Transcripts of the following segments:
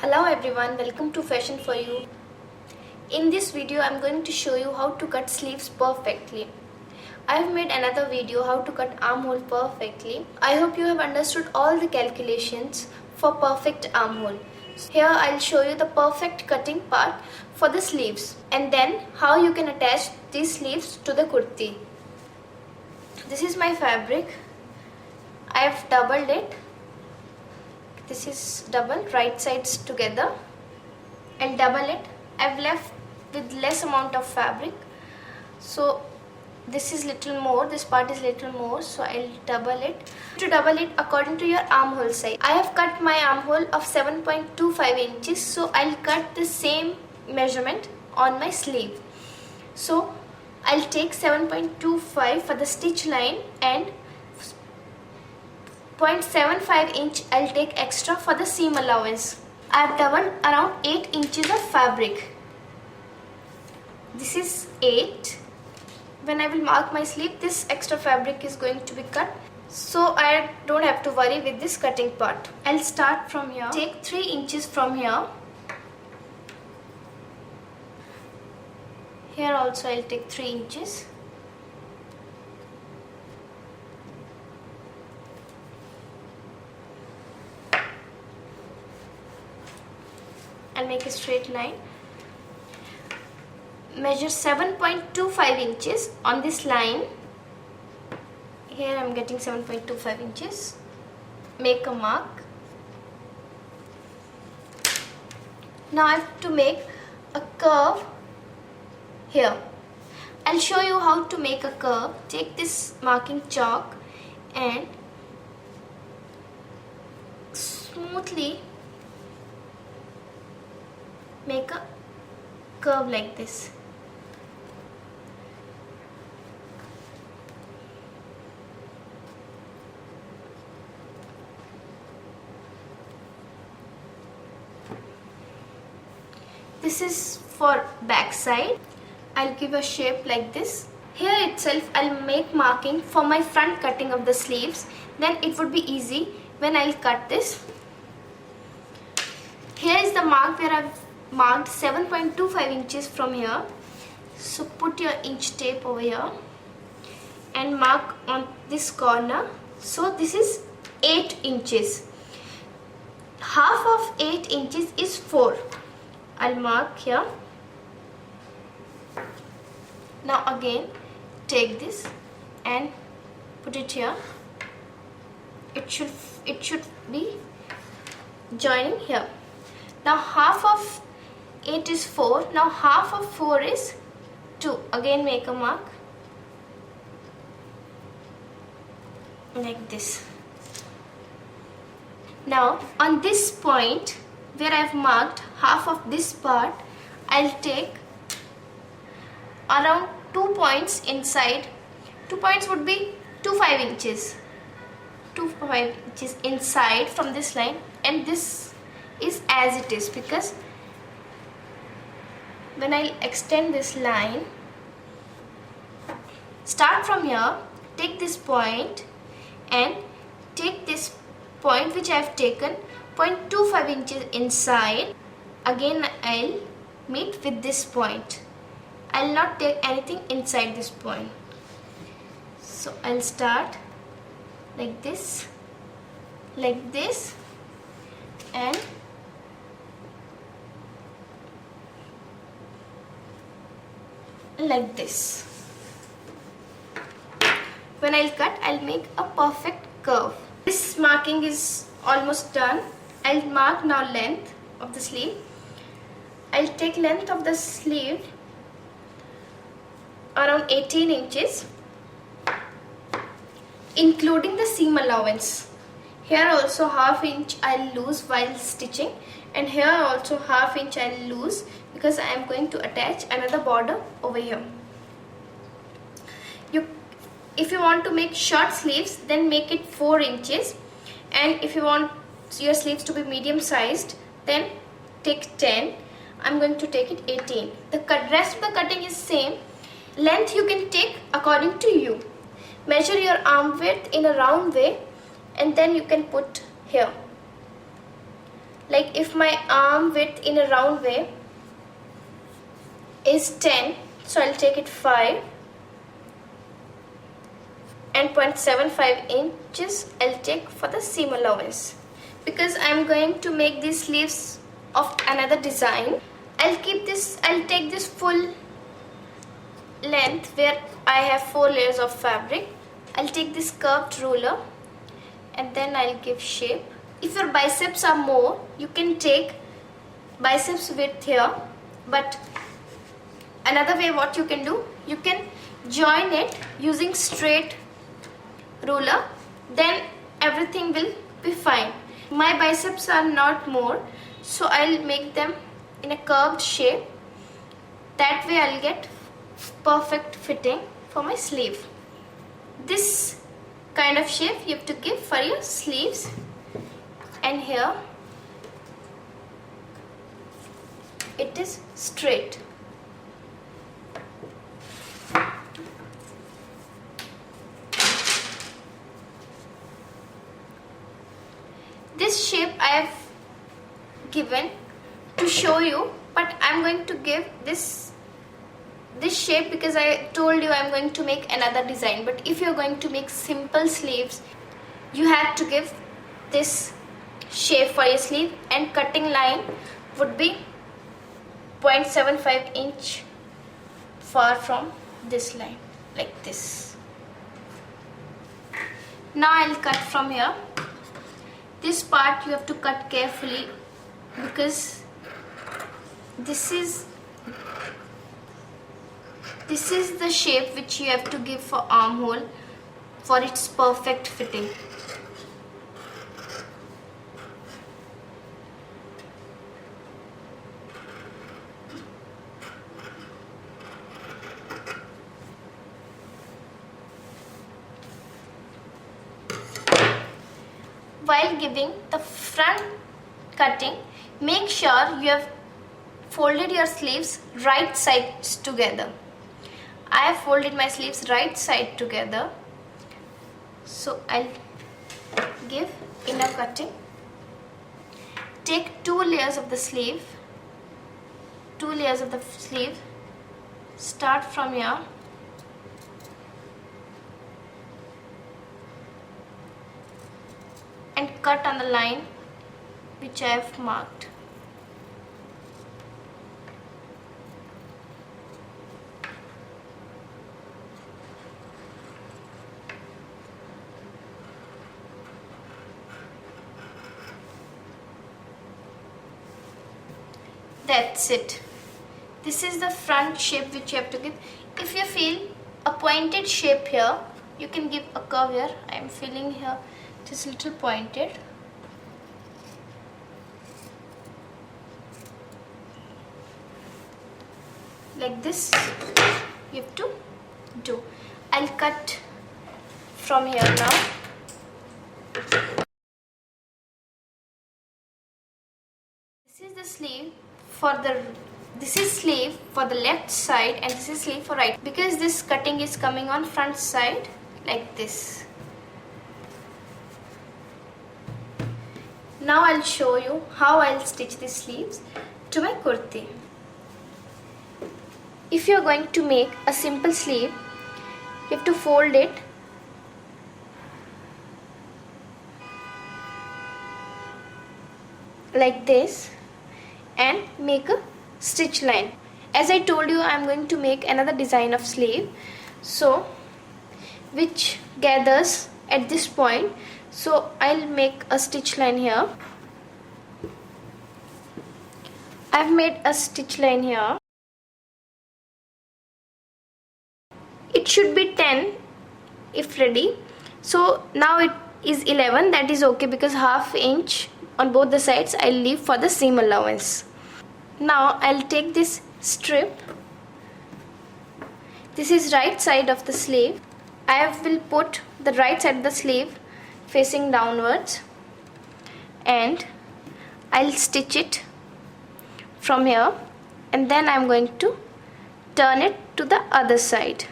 Hello everyone, welcome to Fashion for You. In this video, I'm going to show you how to cut sleeves perfectly. I have made another video how to cut armhole perfectly. I hope you have understood all the calculations for perfect armhole. Here I'll show you the perfect cutting part for the sleeves and then how you can attach these sleeves to the kurti. This is my fabric. I have doubled it. This is double, right sides together. I'll double it. I've left with less amount of fabric, so this is little more, this part is little more, so I'll double it. To double it according to your armhole size. I have cut my armhole of 7.25 inches, so I'll cut the same measurement on my sleeve. So I'll take 7.25 for the stitch line and 0.75 inch I'll take extra for the seam allowance. I have doubled around 8 inches of fabric. This is 8. When I will mark my sleeve, this extra fabric is going to be cut, so I don't have to worry with this cutting part. I'll start from here. Take 3 inches from here. Here also I'll take 3 inches. I'll make a straight line. Measure 7.25 inches on this line. Here I'm getting 7.25 inches. Make a mark. Now I have to make a curve here. I'll show you how to make a curve. Take this marking chalk and smoothly make a curve like this. This is for back side. I'll give a shape like this. Here itself I'll make marking for my front cutting of the sleeves. Then it would be easy when I'll cut this. Here is the mark where I've marked 7.25 inches from here. So put your inch tape over here and mark on this corner. So this is 8 inches. Half of 8 inches is 4. I'll mark here. Now again take this and put it here. It should be joining here. Now half of 8 is 4. Now half of 4 is 2. Again make a mark like this. Now on this point where I have marked half of this part, I'll take around 2 points inside. 2 points would be 2.5 inches. 2.5 inches inside from this line, and this is as it is because when I extend this line, start from here, take this point and take this point which I have taken 0.25 inches inside. Again I'll meet with this point. I'll not take anything inside this point. So I'll start like this, and like this. When I'll cut, I'll make a perfect curve. This marking is almost done. I'll mark now length of the sleeve. I'll take length of the sleeve around 18 inches, including the seam allowance. Here also half inch I'll lose while stitching, and here also half inch I'll lose because I am going to attach another border over here. If you want to make short sleeves, then make it 4 inches, and if you want your sleeves to be medium sized, then take 10. I'm going to take it 18. The rest of the cutting is same. Length you can take according to you. Measure your arm width in a round way and then you can put here Like if my arm width in a round way is 10, so I'll take it 5, and 0.75 inches I'll take for the seam allowance. Because I'm going to make these sleeves of another design, I'll take this full length where I have 4 layers of fabric. I'll take this curved ruler and then I'll give shape. If your biceps are more, you can take biceps width here, but another way what you can do, you can join it using straight ruler, then everything will be fine. My biceps are not more, so I'll make them in a curved shape. That way I'll get perfect fitting for my sleeve. This kind of shape you have to give for your sleeves, and here it is straight. This shape I have given to show you, but I'm going to give this shape because I told you I'm going to make another design. But if you're going to make simple sleeves, you have to give this shape for your sleeve, and cutting line would be 0.75 inch far from this line, like this. Now I'll cut from here. This part you have to cut carefully because this is the shape which you have to give for armhole for its perfect fitting. While giving the front cutting, make sure you have folded your sleeves right sides together. I have folded my sleeves right side together, so I'll give inner cutting. Take 2 layers of the sleeve, start from here and cut on the line which I have marked. That's it. This is the front shape which you have to give. If you feel a pointed shape here, you can give a curve here. I am feeling here it is little pointed. Like this you have to do. I'll cut from here now. This is sleeve for the left side and this is sleeve for right, because this cutting is coming on front side like this. Now I'll show you how I'll stitch these sleeves to my kurti. If you're going to make a simple sleeve, you have to fold it like this and make a stitch line. As I told you, I'm going to make another design of sleeve, so which gathers at this point, so I'll make a stitch line here. I've made a stitch line here. It should be 10 if ready, so now it is 11. That is okay because ½ inch on both the sides I'll leave for the seam allowance. Now I'll take this strip. This is right side of the sleeve. I will put the right side of the sleeve facing downwards and I'll stitch it from here, and then I'm going to turn it to the other side.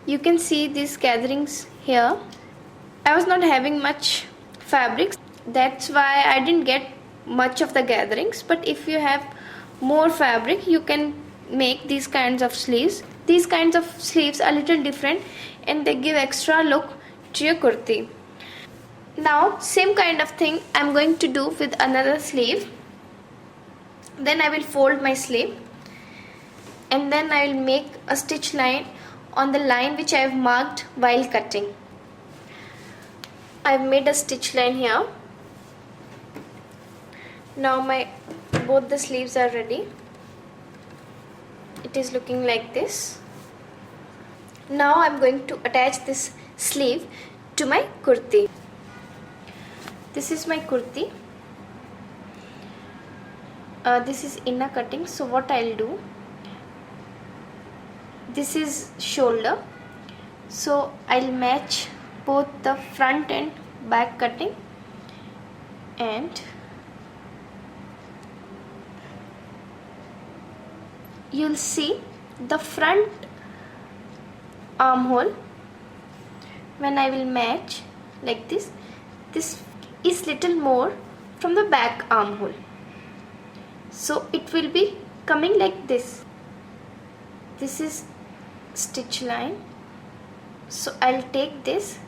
You can see these gatherings here. I was not having much fabrics, that's why I didn't get much of the gatherings, but if you have more fabric you can make these kinds of sleeves. These kinds of sleeves are little different and they give extra look to your kurti. Now same kind of thing I'm going to do with another sleeve. Then I will fold my sleeve and then I will make a stitch line on the line which I have marked while cutting. I have made a stitch line here. Now both the sleeves are ready. It is looking like this. Now I am going to attach this sleeve to my kurti. This is my kurti. This is inner cutting. So what I'll do, this is shoulder. So I'll match both the front and back cutting, and you'll see the front armhole when I will match like this. This is little more from the back armhole, so it will be coming like this. This is stitch line, so I'll take this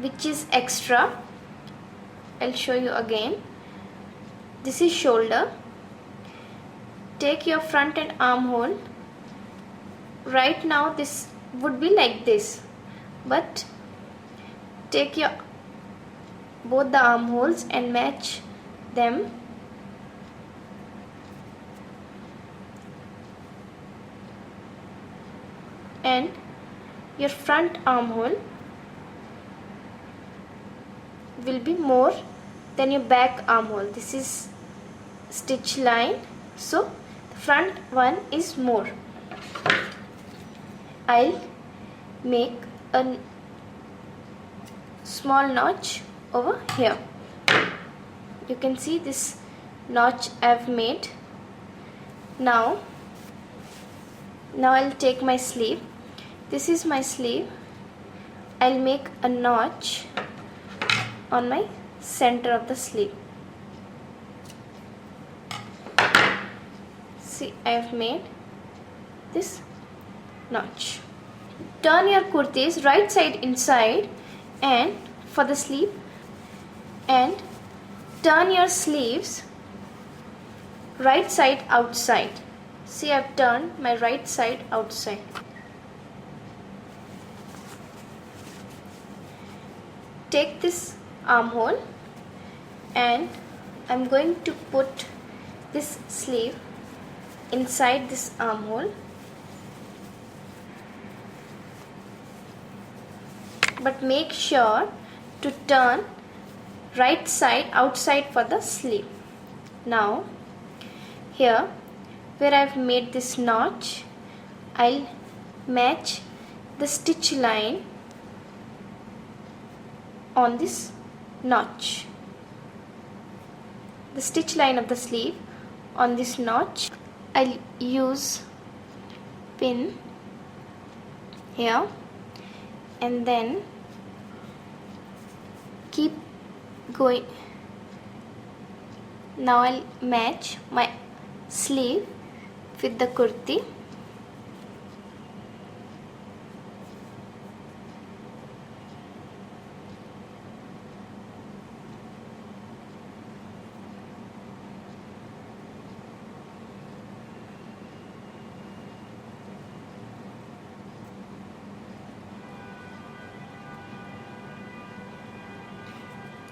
which is extra. I'll show you again. This is shoulder. Take your front and armhole. Right now this would be like this, but take your both the armholes and match them. And your front armhole will be more than your back armhole. This is stitch line, so the front one is more. I'll make a small notch over here. You can see this notch I've made. Now I'll take my sleeve. This is my sleeve. I'll make a notch on my center of the sleeve. See, I have made this notch. Turn your kurtis right side inside and for the sleeve, and turn your sleeves right side outside. See, I've turned my right side outside. Take this armhole and I'm going to put this sleeve inside this armhole, but make sure to turn right side outside for the sleeve. Now here where I've made this notch, I'll match the stitch line on this notch, the stitch line of the sleeve on this notch. I'll use pin here and then keep going. Now I'll match my sleeve with the kurti.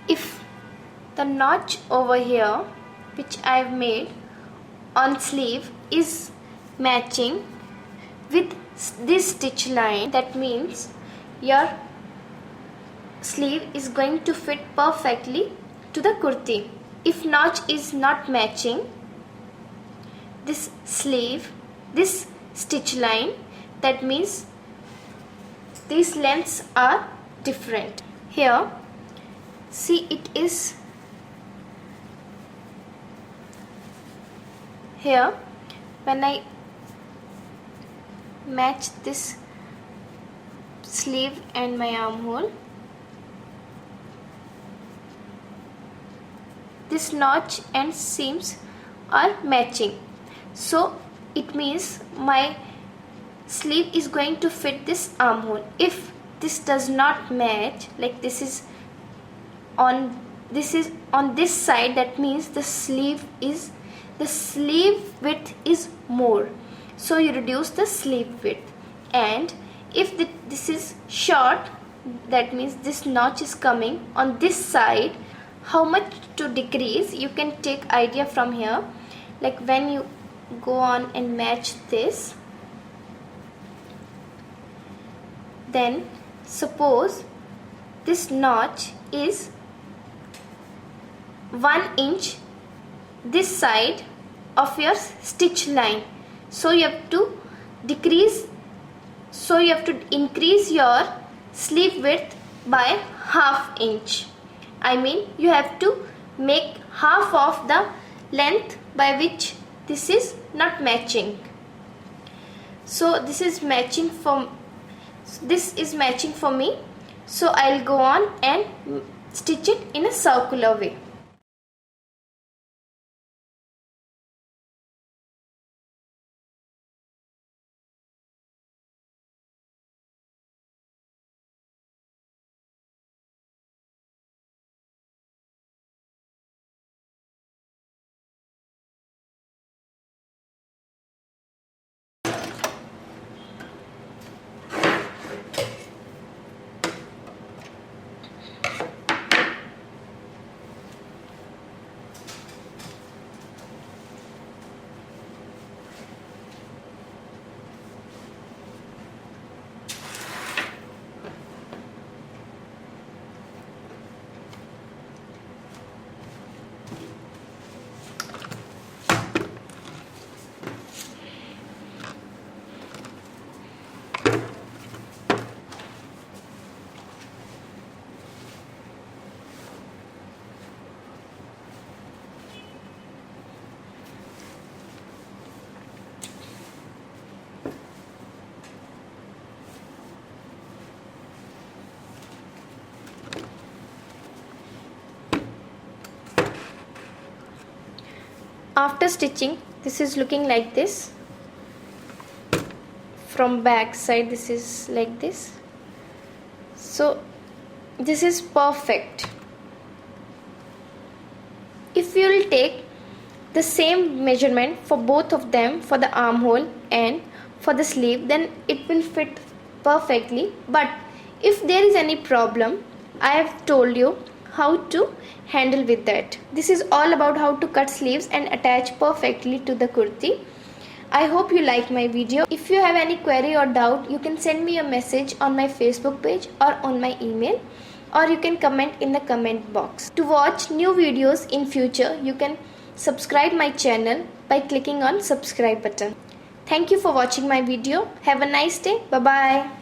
If the notch over here which I've made on sleeve is matching with this stitch line, that means your sleeve is going to fit perfectly to the kurti. If notch is not matching this sleeve, this stitch line, that means these lengths are different. Here see, it is here when I match this sleeve and my armhole. This notch and seams are matching, so it means my sleeve is going to fit this armhole. If this does not match, like this is on this side, that means the sleeve width is more, so you reduce the sleeve width. And if this is short, that means this notch is coming on this side, how much to decrease you can take idea from here. Like when you go on and match this, then suppose this notch is 1 inch this side of your stitch line, so you have to increase your sleeve width by ½ inch. I mean, you have to make half of the length by which this is not matching. So this is matching for me, so I'll go on and stitch it in a circular way. After stitching, this is looking like this. From back side, this is like this. So this is perfect. If you will take the same measurement for both of them, for the armhole and for the sleeve, then it will fit perfectly. But if there is any problem, I have told you how to handle with that. This is all about how to cut sleeves and attach perfectly to the kurti. I hope you like my video. If you have any query or doubt, you can send me a message on my Facebook page or on my email, or you can comment in the comment box. To watch new videos in future, you can subscribe my channel by clicking on subscribe button. Thank you for watching my video. Have a nice day. Bye bye.